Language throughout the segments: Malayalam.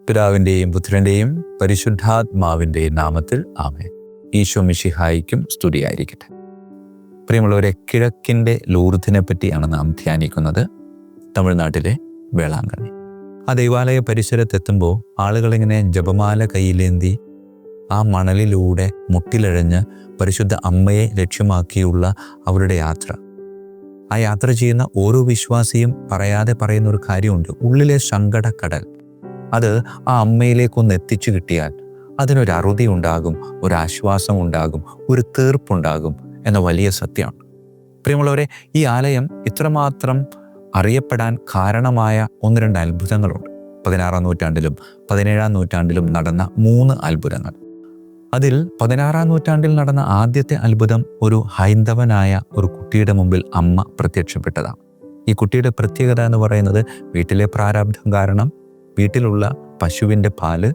പിതാവിൻ്റെയും പുത്രൻ്റെയും പരിശുദ്ധാത്മാവിൻ്റെയും നാമത്തിൽ ആമേൻ. ഈശോ മിശിഹായിക്കും സ്തുതിയായിരിക്കട്ടെ. പ്രിയമുള്ളവരെ, കിഴക്കിൻ്റെ ലൂർദിനെ പറ്റിയാണ് നാം ധ്യാനിക്കുന്നത്. തമിഴ്നാട്ടിലെ വേളാങ്കണ്ണി. ആ ദൈവാലയ പരിസരത്തെത്തുമ്പോൾ ആളുകളിങ്ങനെ ജപമാല കയ്യിലേന്തി ആ മണലിലൂടെ മുട്ടിലഴഞ്ഞ് പരിശുദ്ധ അമ്മയെ ലക്ഷ്യമാക്കിയുള്ള അവരുടെ യാത്ര. ആ യാത്ര ചെയ്യുന്ന ഓരോ വിശ്വാസിയും പറയാതെ പറയുന്ന ഒരു കാര്യമുണ്ട്: ഉള്ളിലെ സങ്കടക്കടൽ അത് ആ അമ്മയിലേക്കൊന്ന് എത്തിച്ചു കിട്ടിയാൽ അതിനൊരു അറുതി ഉണ്ടാകും, ഒരാശ്വാസം ഉണ്ടാകും, ഒരു തീർപ്പുണ്ടാകും എന്ന വലിയ സത്യമാണ്. പ്രിയമുള്ളവരെ, ഈ ആലയം ഇത്രമാത്രം അറിയപ്പെടാൻ കാരണമായ 1-2 അത്ഭുതങ്ങളുണ്ട്. 16-ാം നൂറ്റാണ്ടിലും 17-ാം നൂറ്റാണ്ടിലും നടന്ന 3 അത്ഭുതങ്ങൾ. അതിൽ 16-ാം നൂറ്റാണ്ടിൽ നടന്ന ആദ്യത്തെ അത്ഭുതം ഒരു ഹൈന്ദവനായ ഒരു കുട്ടിയുടെ മുമ്പിൽ അമ്മ പ്രത്യക്ഷപ്പെട്ടതാണ്. ഈ കുട്ടിയുടെ പ്രത്യേകത എന്ന് പറയുന്നത്, വീട്ടിലെ പ്രാരാബ്ധം കാരണം വീട്ടിലുള്ള പശുവിൻ്റെ പാല്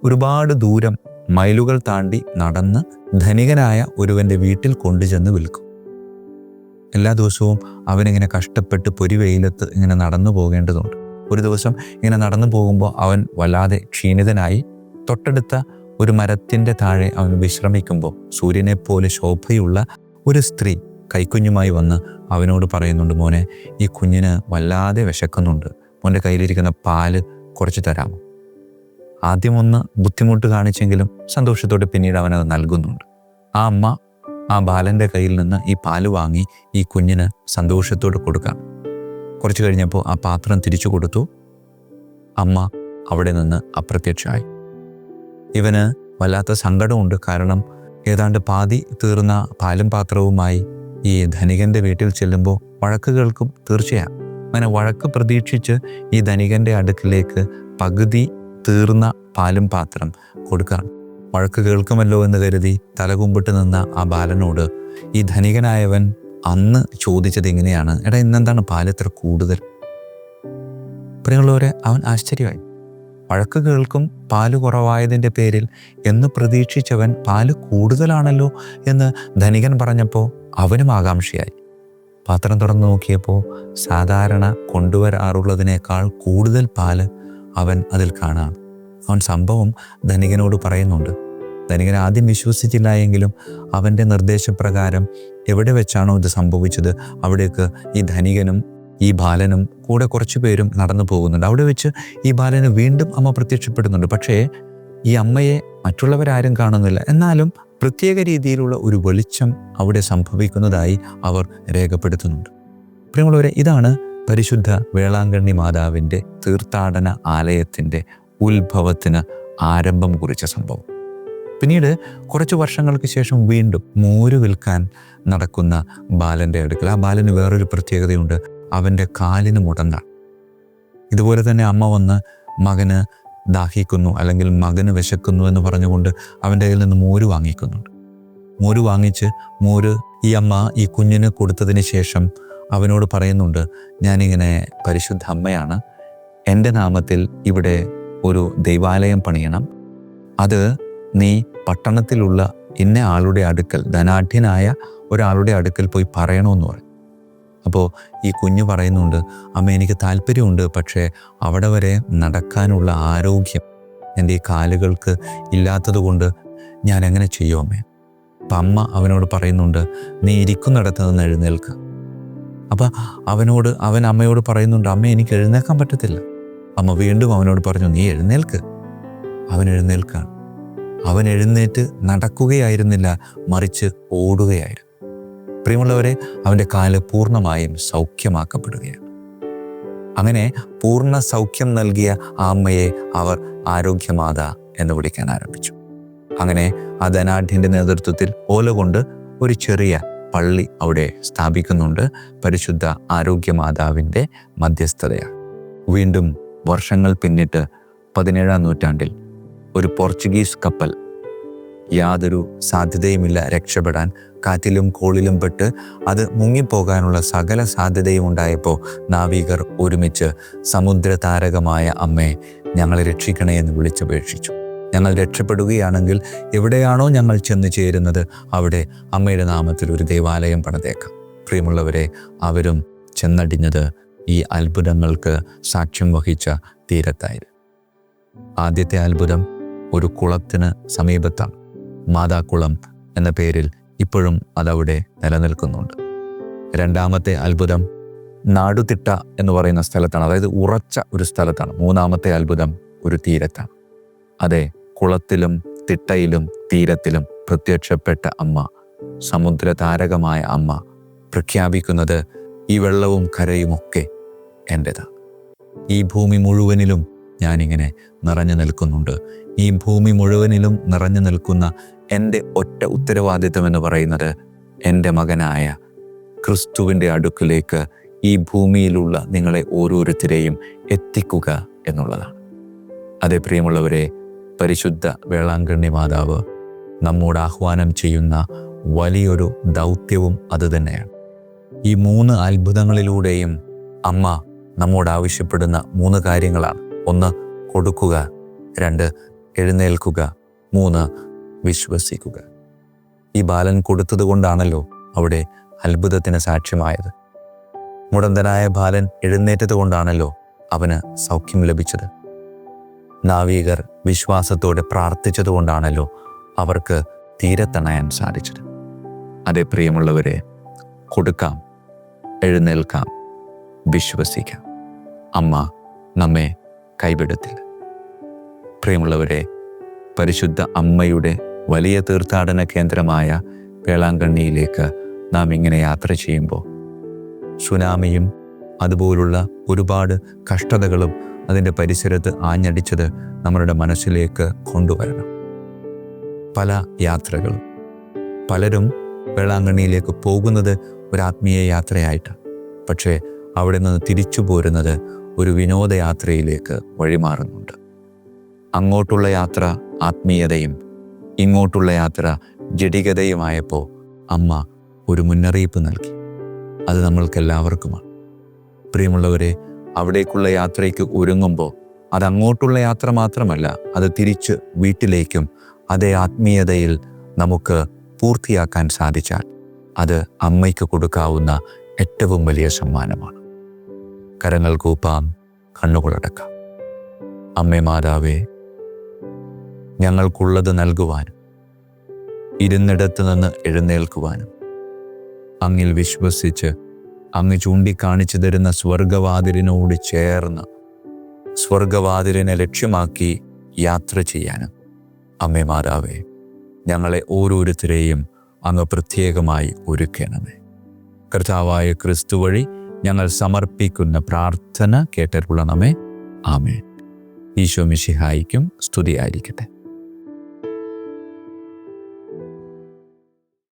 ഒരുപാട് ദൂരം മൈലുകൾ താണ്ടി നടന്ന് ധനികനായ ഒരുവൻ്റെ വീട്ടിൽ കൊണ്ടുചെന്ന് വിൽക്കും. എല്ലാ ദിവസവും അവനിങ്ങനെ കഷ്ടപ്പെട്ട് പൊരിവെയിലത്ത് ഇങ്ങനെ നടന്നു പോകേണ്ടതുണ്ട്. ഒരു ദിവസം ഇങ്ങനെ നടന്നു പോകുമ്പോൾ അവൻ വല്ലാതെ ക്ഷീണിതനായി തൊട്ടടുത്ത ഒരു മരത്തിൻ്റെ താഴെ അവൻ വിശ്രമിക്കുമ്പോൾ സൂര്യനെപ്പോലെ ശോഭയുള്ള ഒരു സ്ത്രീ കൈക്കുഞ്ഞുമായി വന്ന് അവനോട് പറയുന്നുണ്ട്: മോനെ, ഈ കുഞ്ഞിന് വല്ലാതെ വിശക്കുന്നുണ്ട്, മോൻ്റെ കയ്യിലിരിക്കുന്ന പാല് കുറച്ച് തരാമോ? ആദ്യമൊന്ന് ബുദ്ധിമുട്ട് കാണിച്ചെങ്കിലും സന്തോഷത്തോടെ പിന്നീട് അവനത് നൽകുന്നുണ്ട്. ആ അമ്മ ആ ബാലൻ്റെ കയ്യിൽ നിന്ന് ഈ പാല് വാങ്ങി ഈ കുഞ്ഞിന് സന്തോഷത്തോടെ കൊടുക്കാം. കുറച്ച് കഴിഞ്ഞപ്പോൾ ആ പാത്രം തിരിച്ചു കൊടുത്തു. അമ്മ അവിടെ നിന്ന് അപ്രത്യക്ഷമായി. ഇവന് വല്ലാത്ത സങ്കടമുണ്ട്. കാരണം ഏതാണ്ട് പാതി തീർന്ന പാലും പാത്രവുമായി ഈ ധനികൻ്റെ വീട്ടിൽ ചെല്ലുമ്പോൾ വഴക്ക് കേൾക്കും തീർച്ചയാണ്. അങ്ങനെ വഴക്ക് പ്രതീക്ഷിച്ച് ഈ ധനികൻ്റെ അടുക്കിലേക്ക് പകുതി തീർന്ന പാലും പാത്രം കൊടുക്കുകയാണ്. വഴക്ക് കേൾക്കുമല്ലോ എന്ന് കരുതി തലകുമ്പിട്ട് നിന്ന ആ ബാലനോട് ഈ ധനികനായവൻ അന്ന് ചോദിച്ചത് ഇങ്ങനെയാണ്: എടാ, ഇന്നെന്താണ് പാല് ഇത്ര കൂടുതൽ? പ്രിയമുള്ളവരെ, അവൻ ആശ്ചര്യമായി. വഴക്ക് കേൾക്കും പാല് കുറവായതിൻ്റെ പേരിൽ എന്ന് പ്രതീക്ഷിച്ചവൻ പാല് കൂടുതലാണല്ലോ എന്ന് ധനികൻ പറഞ്ഞപ്പോൾ അവനും ആകാംക്ഷയായി. പാത്രം തുറന്നു നോക്കിയപ്പോൾ സാധാരണ കൊണ്ടുവരാറുള്ളതിനേക്കാൾ കൂടുതൽ പാല് അവൻ അതിൽ കാണാം. അവൻ സംഭവം ധനികനോട് പറയുന്നുണ്ട്. ധനികൻ ആദ്യം വിശ്വസിച്ചില്ല എങ്കിലും അവൻ്റെ നിർദ്ദേശപ്രകാരം എവിടെ വെച്ചാണോ ഇത് സംഭവിച്ചത് അവിടേക്ക് ഈ ധനികനും ഈ ബാലനും കൂടെ കുറച്ച് പേരും നടന്നു പോകുന്നുണ്ട്. അവിടെ വെച്ച് ഈ ബാലന് വീണ്ടും അമ്മ പ്രത്യക്ഷപ്പെടുന്നുണ്ട്. പക്ഷേ ഈ അമ്മയെ മറ്റുള്ളവരാരും കാണുന്നില്ല. എന്നാലും പ്രത്യേക രീതിയിലുള്ള ഒരു വെളിച്ചം അവിടെ സംഭവിക്കുന്നതായി അവർ രേഖപ്പെടുത്തുന്നുണ്ട്. പ്രിയമുള്ളവരെ, ഇതാണ് പരിശുദ്ധ വേളാങ്കണ്ണി മാതാവിൻ്റെ തീർത്ഥാടന ആലയത്തിൻ്റെ ഉത്ഭവത്തിന് ആരംഭം കുറിച്ച സംഭവം. പിന്നീട് കുറച്ച് വർഷങ്ങൾക്ക് ശേഷം വീണ്ടും മോര് വിൽക്കാൻ നടക്കുന്ന ബാലൻ്റെ അടുക്കൽ ആ ബാലന് വേറൊരു പ്രത്യേകതയുണ്ട്: അവൻ്റെ കാലിന് മുടന്താണ്. ഇതുപോലെ തന്നെ അമ്മ വന്ന് മകന് ദാഹിക്കുന്നു അല്ലെങ്കിൽ മകന് വിശക്കുന്നു എന്ന് പറഞ്ഞുകൊണ്ട് അവൻ്റെ കയ്യിൽ നിന്ന് മോര് വാങ്ങിക്കുന്നുണ്ട്. മോര് വാങ്ങിച്ച് ഈ അമ്മ ഈ കുഞ്ഞിന് കൊടുത്തതിന് ശേഷം അവനോട് പറയുന്നുണ്ട്: ഞാനിങ്ങനെ പരിശുദ്ധ അമ്മയാണ്, എൻ്റെ നാമത്തിൽ ഇവിടെ ഒരു ദൈവാലയം പണിയണം. അത് നീ പട്ടണത്തിലുള്ള ഇന്ന ആളുടെ അടുക്കൽ, ധനാഢ്യനായ ഒരാളുടെ അടുക്കൽ പോയി പറയണമെന്ന് പറയും. അപ്പോൾ ഈ കുഞ്ഞ് പറയുന്നുണ്ട്: അമ്മ, എനിക്ക് താല്പര്യമുണ്ട്, പക്ഷേ അവിടെ വരെ നടക്കാനുള്ള ആരോഗ്യം എൻ്റെ ഈ കാലുകൾക്ക് ഇല്ലാത്തത് കൊണ്ട് ഞാൻ എങ്ങനെ ചെയ്യും അമ്മേ? അപ്പം അമ്മ അവനോട് പറയുന്നുണ്ട്: നീ ഇരിക്കുന്നിടത്ത് നിന്ന് എഴുന്നേൽക്കുക. അപ്പം അവൻ അമ്മയോട് പറയുന്നുണ്ട്: അമ്മ, എനിക്ക് എഴുന്നേൽക്കാൻ പറ്റത്തില്ല. അമ്മ വീണ്ടും അവനോട് പറഞ്ഞു: നീ എഴുന്നേൽക്ക്. അവൻ എഴുന്നേൽക്കാണ്. അവൻ എഴുന്നേറ്റ് നടക്കുകയായിരുന്നില്ല, മറിച്ച് ഓടുകയായിരുന്നു. പ്രിയമുള്ളവരെ, അവൻ്റെ കാല് പൂർണ്ണമായും സൗഖ്യമാക്കപ്പെടുകയാണ്. അങ്ങനെ പൂർണ്ണ സൗഖ്യം നൽകിയ ആ അമ്മയെ അവർ ആരോഗ്യമാത എന്ന് വിളിക്കാൻ ആരംഭിച്ചു. അങ്ങനെ ആ ധനാഢ്യൻ്റെ നേതൃത്വത്തിൽ ഓല കൊണ്ട് ഒരു ചെറിയ പള്ളി അവിടെ സ്ഥാപിക്കുന്നുണ്ട്. പരിശുദ്ധ ആരോഗ്യമാതാവിൻ്റെ മധ്യസ്ഥതയാണ്. വീണ്ടും വർഷങ്ങൾ പിന്നിട്ട് 17-ാം നൂറ്റാണ്ടിൽ ഒരു പോർച്ചുഗീസ് കപ്പൽ യാതൊരു സാധ്യതയുമില്ല രക്ഷപ്പെടാൻ, കാറ്റിലും കോളിലും പെട്ട് അത് മുങ്ങിപ്പോകാനുള്ള സകല സാധ്യതയും ഉണ്ടായപ്പോൾ നാവികർ ഒരുമിച്ച് സമുദ്രതാരകമായ അമ്മേ, ഞങ്ങളെ രക്ഷിക്കണേ എന്ന് വിളിച്ചപേക്ഷിച്ചു. ഞങ്ങൾ രക്ഷപ്പെടുകയാണെങ്കിൽ എവിടെയാണോ ഞങ്ങൾ ചെന്ന് ചേരുന്നത് അവിടെ അമ്മയുടെ നാമത്തിൽ ഒരു ദേവാലയം പണിതേക്കാം. പ്രിയമുള്ളവരെ, അവരും ചെന്നടിഞ്ഞത് ഈ അത്ഭുതങ്ങൾക്ക് സാക്ഷ്യം വഹിച്ച തീരത്തായിരുന്നു. ആദ്യത്തെ അത്ഭുതം ഒരു കുളത്തിന് സമീപത്താണ്. മാതാക്കുളം എന്ന പേരിൽ ഇപ്പോഴും അതവിടെ നിലനിൽക്കുന്നുണ്ട്. രണ്ടാമത്തെ അത്ഭുതം നാടുതിട്ട എന്ന് പറയുന്ന സ്ഥലത്താണ്, അതായത് ഉറച്ച ഒരു സ്ഥലത്താണ്. മൂന്നാമത്തെ അത്ഭുതം ഒരു തീരത്താണ്. അതെ, കുളത്തിലും തിട്ടയിലും തീരത്തിലും പ്രത്യക്ഷപ്പെട്ട അമ്മ, സമുദ്രതാരകമായ അമ്മ പ്രഖ്യാപിക്കുന്നത് ഈ വെള്ളവും കരയുമൊക്കെ എൻ്റെതാണ്. ഈ ഭൂമി മുഴുവനിലും ഞാനിങ്ങനെ നിറഞ്ഞു നിൽക്കുന്നുണ്ട്. ഈ ഭൂമി മുഴുവനിലും നിറഞ്ഞു നിൽക്കുന്ന എൻ്റെ ഒറ്റ ഉത്തരവാദിത്വം എന്ന് പറയുന്നത് എൻ്റെ മകനായ ക്രിസ്തുവിൻ്റെ അടുക്കിലേക്ക് ഈ ഭൂമിയിലുള്ള നിങ്ങളെ ഓരോരുത്തരെയും എത്തിക്കുക എന്നുള്ളതാണ്. അതേ പ്രിയമുള്ളവരെ, പരിശുദ്ധ വേളാങ്കണ്ണി മാതാവ് നമ്മോട് ആഹ്വാനം ചെയ്യുന്ന വലിയൊരു ദൗത്യവും അതുതന്നെയാണ്. ഈ 3 അത്ഭുതങ്ങളിലൂടെയും അമ്മ നമ്മോട് ആവശ്യപ്പെടുന്ന 3 കാര്യങ്ങളാണ്. 1, കൊടുക്കുക. 2, എഴുന്നേൽക്കുക. 3, വിശ്വസിക്കുക. ഈ ബാലൻ കൊടുത്തത് കൊണ്ടാണല്ലോ അവിടെ അത്ഭുതത്തിന് സാക്ഷ്യമായത്. മുടന്തനായ ബാലൻ എഴുന്നേറ്റത് കൊണ്ടാണല്ലോ അവന് സൗഖ്യം ലഭിച്ചത്. നാവികർ വിശ്വാസത്തോടെ പ്രാർത്ഥിച്ചതുകൊണ്ടാണല്ലോ അവർക്ക് തീരത്തണയാൻ സാധിച്ചത്. അതേ പ്രിയമുള്ളവരെ, കൊടുക്കാം, എഴുന്നേൽക്കാം, വിശ്വസിക്കാം. അമ്മ നമ്മെ കൈവിടത്തില്ല. പ്രിയമുള്ളവരെ, പരിശുദ്ധ അമ്മയുടെ വലിയ തീർത്ഥാടന കേന്ദ്രമായ വേളാങ്കണ്ണിയിലേക്ക് നാം ഇങ്ങനെ യാത്ര ചെയ്യുമ്പോൾ സുനാമിയും അതുപോലുള്ള ഒരുപാട് കഷ്ടതകളും അതിൻ്റെ പരിസരത്ത് ആഞ്ഞടിച്ചത് നമ്മുടെ മനസ്സിലേക്ക് കൊണ്ടുവരണം. പല യാത്രകളും, പലരും വേളാങ്കണ്ണിയിലേക്ക് പോകുന്നത് ഒരു ആത്മീയ യാത്രയായിട്ടാണ്. പക്ഷേ അവിടെ നിന്ന് തിരിച്ചു പോരുന്നത് ഒരു വിനോദയാത്രയിലേക്ക് വഴിമാറുന്നുണ്ട്. അങ്ങോട്ടുള്ള യാത്ര ആത്മീയതയും ഇങ്ങോട്ടുള്ള യാത്ര ജഡികതയുമായപ്പോൾ അമ്മ ഒരു മുന്നറിയിപ്പ് നൽകി. അത് നമ്മൾക്കെല്ലാവർക്കുമാണ്. പ്രിയമുള്ളവരെ, അവിടേക്കുള്ള യാത്രയ്ക്ക് ഒരുങ്ങുമ്പോൾ അത് അങ്ങോട്ടുള്ള യാത്ര മാത്രമല്ല, അത് തിരിച്ച് വീട്ടിലേക്കും അതേ ആത്മീയതയിൽ നമുക്ക് പൂർത്തിയാക്കാൻ സാധിച്ചാൽ അത് അമ്മയ്ക്ക് കൊടുക്കാവുന്ന ഏറ്റവും വലിയ സമ്മാനമാണ്. കരങ്ങൾ കൂപ്പാം, കണ്ണുകളടക്കാം. അമ്മേ മാതാവേ, ഞങ്ങൾക്കുള്ളത് നൽകുവാനും ഇരുന്നിടത്ത് നിന്ന് എഴുന്നേൽക്കുവാനും അങ്ങിൽ വിശ്വസിച്ച് അങ്ങ് ചൂണ്ടിക്കാണിച്ചു തരുന്ന സ്വർഗവാതിലിനോട് ചേർന്ന് സ്വർഗവാതിലിനെ ലക്ഷ്യമാക്കി യാത്ര ചെയ്യാനും അമ്മേ മാതാവേ, ഞങ്ങളെ ഓരോരുത്തരെയും അങ്ങ് പ്രത്യേകമായി ഒരുക്കണമേ. കർത്താവായ ക്രിസ്തു വഴി ഞങ്ങൾ സമർപ്പിക്കുന്ന പ്രാർത്ഥന കേട്ടരുളണമേ. ആമേൻ. ഈശോ മിശിഹായിക്കും സ്തുതിയായിരിക്കട്ടെ.